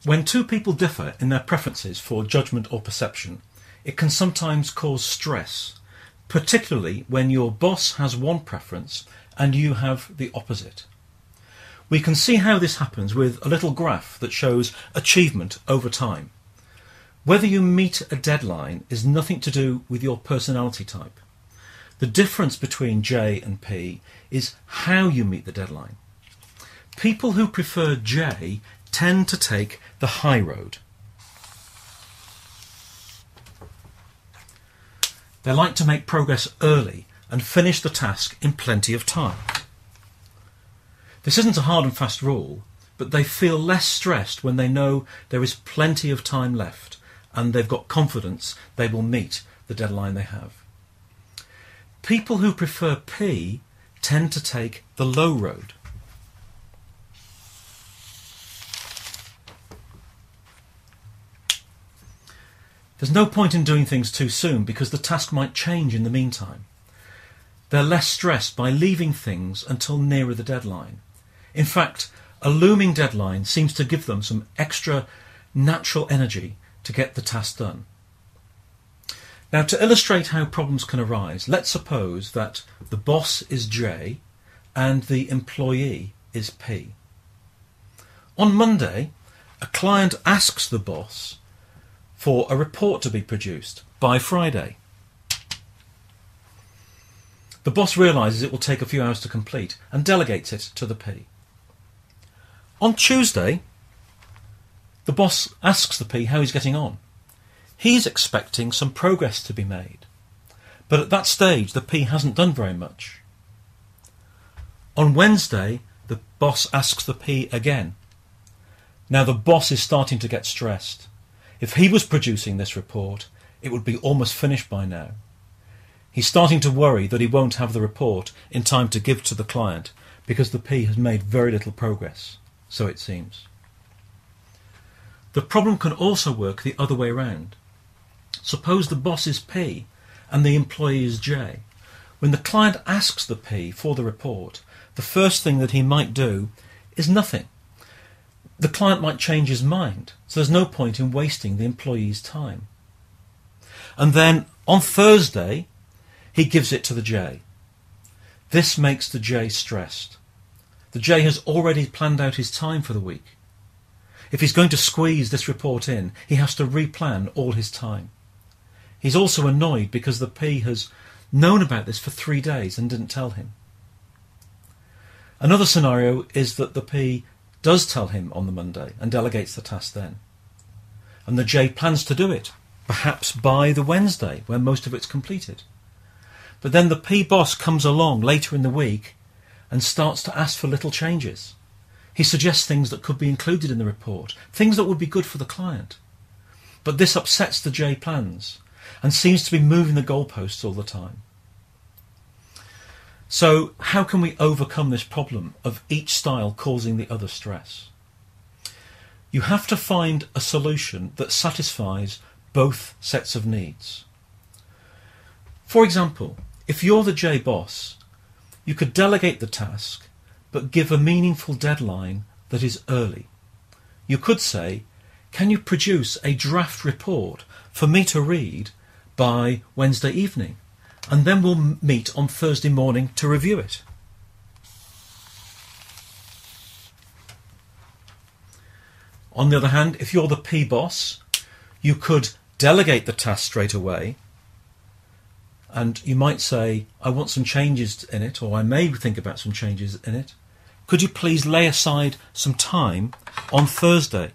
When two people differ in their preferences for judgment or perception, it can sometimes cause stress, particularly when your boss has one preference and you have the opposite. We can see how this happens with a little graph that shows achievement over time. Whether you meet a deadline is nothing to do with your personality type. The difference between J and P is how you meet the deadline. People who prefer J tend to take the high road. They like to make progress early and finish the task in plenty of time. This isn't a hard and fast rule, but they feel less stressed when they know there is plenty of time left and they've got confidence they will meet the deadline they have. People who prefer P tend to take the low road. There's no point in doing things too soon because the task might change in the meantime. They're less stressed by leaving things until nearer the deadline. In fact, a looming deadline seems to give them some extra natural energy to get the task done. Now, to illustrate how problems can arise, let's suppose that the boss is J and the employee is P. On Monday, a client asks the boss for a report to be produced by Friday. The boss realises it will take a few hours to complete and delegates it to the P. On Tuesday, the boss asks the P how he's getting on. He's expecting some progress to be made, but at that stage the P hasn't done very much. On Wednesday, the boss asks the P again. Now the boss is starting to get stressed. If he was producing this report, it would be almost finished by now. He's starting to worry that he won't have the report in time to give to the client because the P has made very little progress, so it seems. The problem can also work the other way around. Suppose the boss is P and the employee is J. When the client asks the P for the report, the first thing that he might do is nothing. The client might change his mind, so there's no point in wasting the employee's time. And then on Thursday, he gives it to the J. This makes the J stressed. The J has already planned out his time for the week. If he's going to squeeze this report in, he has to replan all his time. He's also annoyed because the P has known about this for 3 days and didn't tell him. Another scenario is that the P does tell him on the Monday and delegates the task then. And the J plans to do it, perhaps by the Wednesday when most of it's completed. But then the P boss comes along later in the week and starts to ask for little changes. He suggests things that could be included in the report, things that would be good for the client. But this upsets the J plans and seems to be moving the goalposts all the time. So how can we overcome this problem of each style causing the other stress? You have to find a solution that satisfies both sets of needs. For example, if you're the J boss, you could delegate the task but give a meaningful deadline that is early. You could say, can you produce a draft report for me to read by Wednesday evening? And then we'll meet on Thursday morning to review it. On the other hand, if you're the P boss, you could delegate the task straight away, and you might say, I want some changes in it, or I may think about some changes in it. Could you please lay aside some time on Thursday?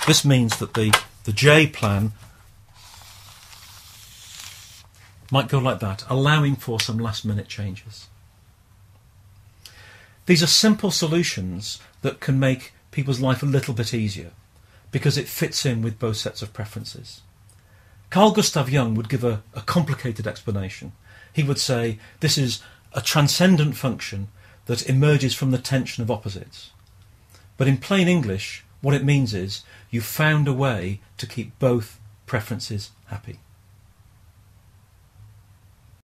This means that the J plan might go like that, allowing for some last-minute changes. These are simple solutions that can make people's life a little bit easier because it fits in with both sets of preferences. Carl Gustav Jung would give a complicated explanation. He would say this is a transcendent function that emerges from the tension of opposites. But in plain English, what it means is you've found a way to keep both preferences happy.